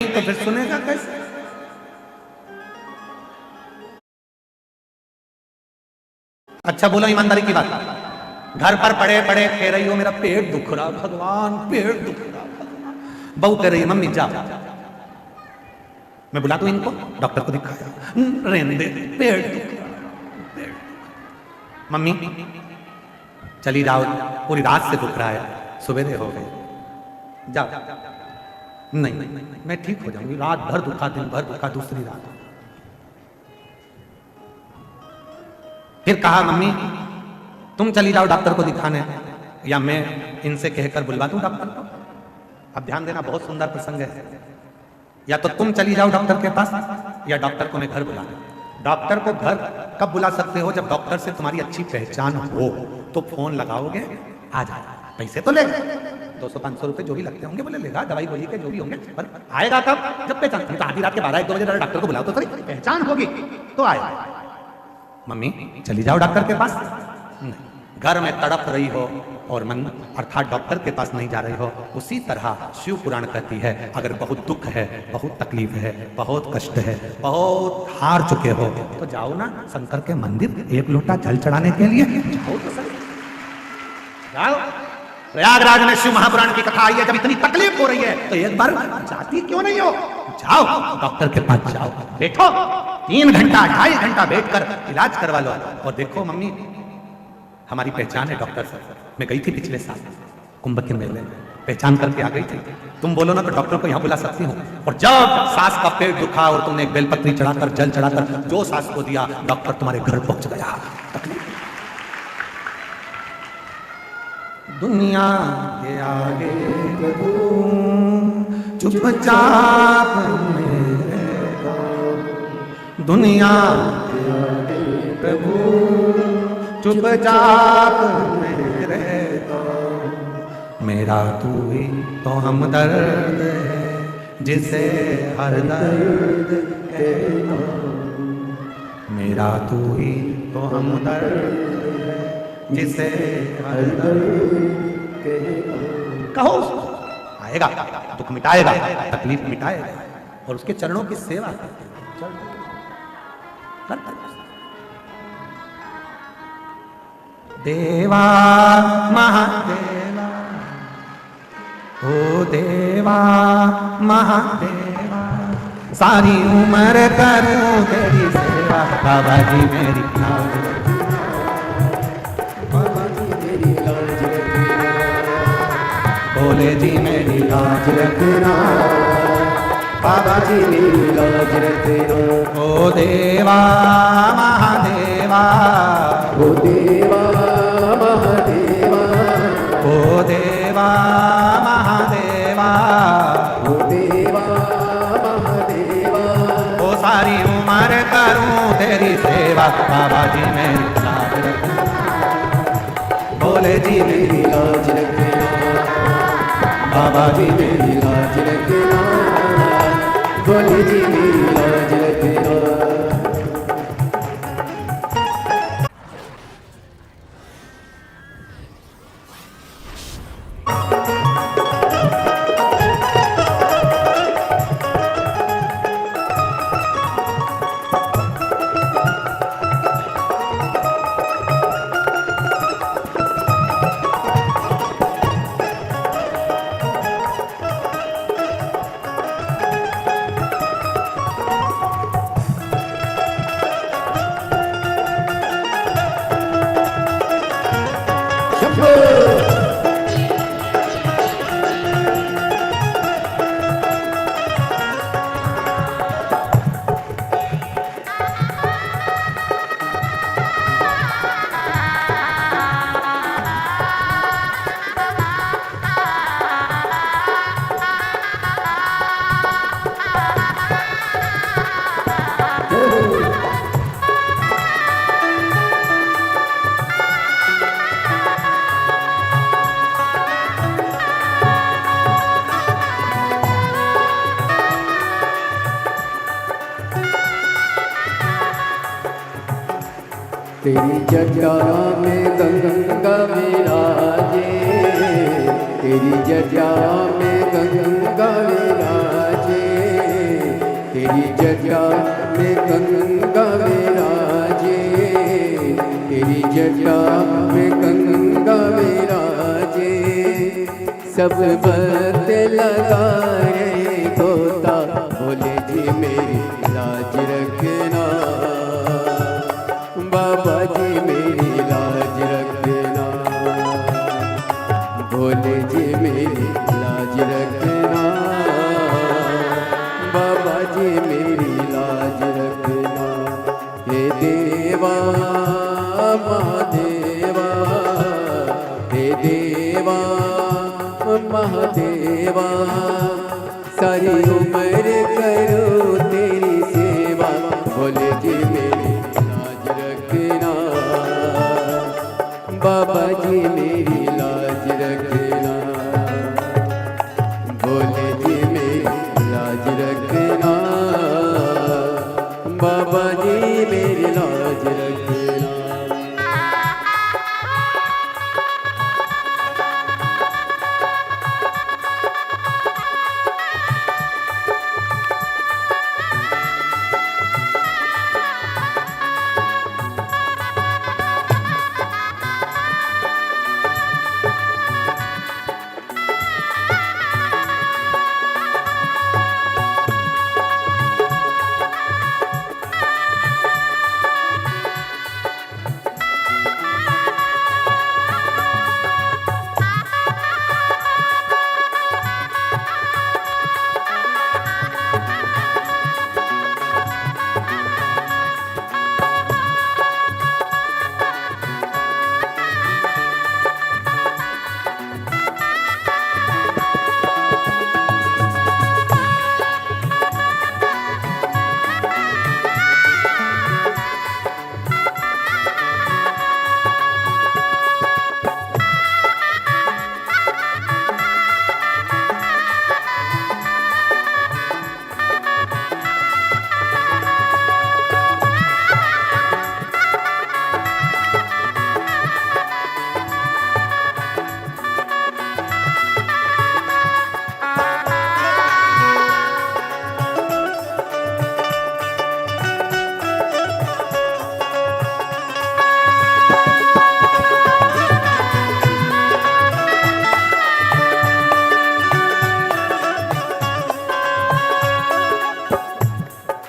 तो फिर सुनेगा कैसे? अच्छा बोलो ईमानदारी की बात, घर पर पड़े पड़े कह रही हो मेरा पेट दुख रहा भगवान, पेट दुख रहा भगवान। बहू कह रही है मम्मी जा, मैं बुला दूं इनको, डॉक्टर को दिखाया, रहने दे पेट दुख रहा, पेट दुख। मम्मी चली जाओ, पूरी रात से दुख रहा है, सवेरे हो गए, जाओ। नहीं मैं ठीक हो जाऊंगी, रात भर दुखा, दिन भर दुखा, दूसरी रात। फिर कहा मम्मी तुम चली जाओ डॉक्टर को दिखाने, या मैं इनसे कहकर बुलवा दूं डॉक्टर को। अब ध्यान देना, बहुत सुंदर प्रसंग है। या तो तुम चली जाओ डॉक्टर के पास, या डॉक्टर को मैं घर बुला दूं। डॉक्टर को घर कब बुला सकते हो? जब डॉक्टर से तुम्हारी अच्छी पहचान हो, तो फोन लगाओगे, आ जाए, पैसे तो लेगा 200-500 रुपए जो भी लगते होंगे बोले लेगा, दवाई गोली के जो भी होंगे, पर आएगा कब? जब पहचान। तो आधी रात के 12-1 बजे डॉक्टर को बुलाओ तो सही पहचान होगी तो आएगा। मम्मी चली जाओ डॉक्टर के पास। नहीं, घर में तड़प रही हो और मन अर्थात डॉक्टर के पास नहीं जा रही हो। उसी तरह शिव पुराण कहती है, अगर बहुत दुख है, बहुत तकलीफ है, बहुत कष्ट है, बहुत हार चुके हो, तो जाओ ना शंकर के मंदिर, एक लोटा जल चढ़ाने के लिए जाओ तो सही, जाओ। प्रयागराज में शिव महापुराण की कथा आई है, जब इतनी तकलीफ हो रही है तो एक बार जाती क्यों नहीं हो? जाओ डॉक्टर के पास, जाओ, बैठो 3 घंटा 2.5 घंटा बैठकर इलाज करवा लो। और देखो मम्मी हमारी पहचान है डॉक्टर से, मैं गई थी पिछले साल कुंभ के मेले में, पहचान करके आ गई थी। तुम बोलो ना तो डॉक्टर को यहाँ बुला सकती हूँ। और जब सास का पेट दुखा और तुमने एक बेलपत्री चढ़ाकर जल चढ़ाकर जो सास को दिया, डॉक्टर तुम्हारे घर पहुंच गया। दुनिया के आगे चुपचाप मेरे को, दुनिया के आगे प्रभु चुपचाप मेरे को, मेरा तू ही तो हमदर्द है जिसे हर दर्द के दो, मेरा तू ही तो हमदर्द है जिसे हर दर्द के दो। कहो आएगा, दुख मिटाएगा, तकलीफ मिटाएगा, और उसके चरणों की सेवा करते। देवा महादेवा, ओ देवा महादेवा, सारी उम्र करूं तेरी सेवा, बाबा जी मेरी लाज रखना, बाबा जी मेरी लाज रखना, भोले जी मेरी लाज रखना, बाबा जी मेरी लाज रखना। ओ देवा महादेवा, ओ देवा महादेवा, ओ देवा महादेवा, ओ देवा महादेवा, ओ सारी उम्र करूं तेरी सेवा, बाबा जी मेरी लाज रखना, भोले जी मेरी लाज रखना, बाबा जी मेरी लाज रखना, भोले जी मेरी लाज रखना। तेरी जटा में गंगा विराजे, तेरी जटा में गंगा विराजे, तेरी जटा में गंगा विराजे, तेरी जटा में गंगा विराजे। सब भक्त लगाए गोता, बोले जी मेरी लाज रखना, बाबा जी मेरी लाज रखना, बोले जी मेरी लाज रखना, बाबा जी मेरी लाज रखना। हे देवा महादेवा, हे देवा महादेवा, सारी उम्र करो तेरी सेवा, बोले जी मेरी लाज रखना, बाबा जी मेरी लाज रखना, बोले जी मेरी लाज रखना, बाबा जी मेरी लाज रखना।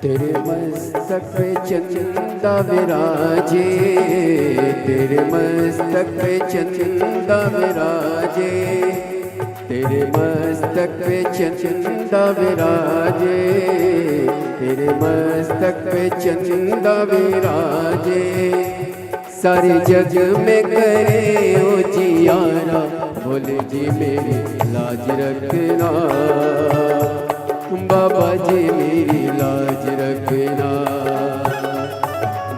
तेरे मस्तक पे चंदा विराजे, तेरे मस्तक पे चंदा विराजे, तेरे मस्तक पे चंदा विराजे, तेरे मस्तक पे चंदा विराजे। सारे जग में करे उजियारा, बोले जी मेरी लाज रखना, बाबा जी मेरी लाज रखना,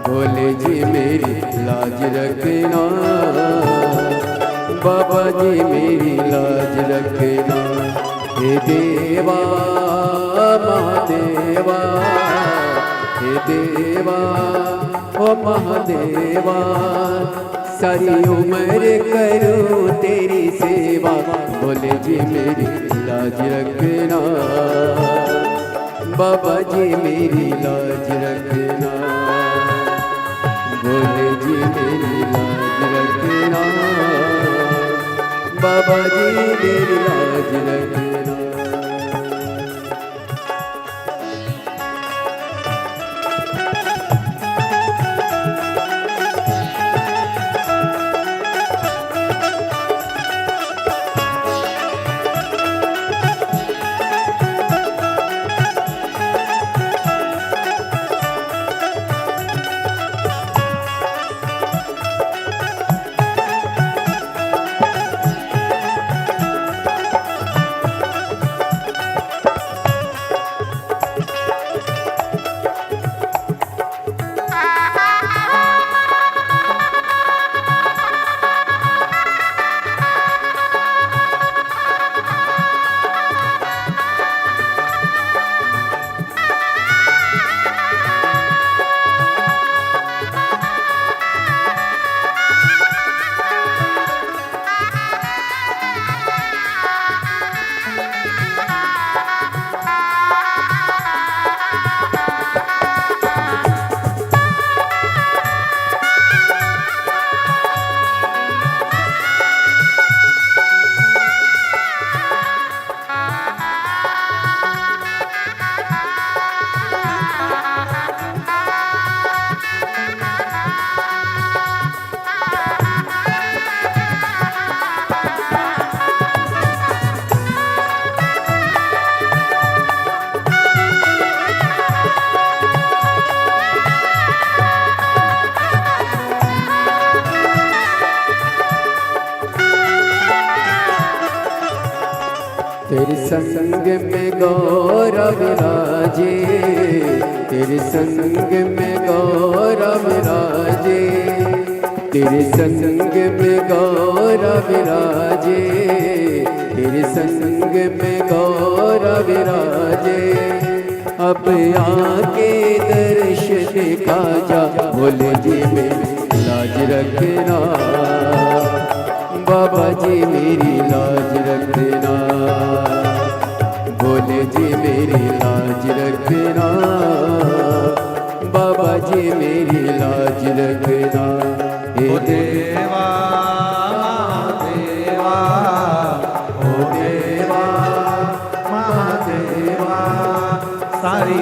बोले जी मेरी लाज रखना, बाबा जी मेरी लाज रखना। हे देवा महादेवा, हे देवा ओ महादेवा, सारी उम्र करूं तेरी सेवा, बोले जी मेरी लाज रखना, बाबा जी मेरी लाज रखना, बोले जी मेरी लाज रखना, बाबा जी मेरी लाज रखना। संग में गौरव राजे, तेरे संग में गौरव राजे, तेरे संग में गौरव राजे, तेरे संग में गौरव राजे। अब आके दर्श दिखा जा, भोले जी मेरी लाज रखना, बाबा जी मेरी लाज रखना, भोले जी मेरी लाज रखना, बाबा जी मेरी लाज रखना। हे ओ देवा महादेवा, ओ देवा महादेवा, सारी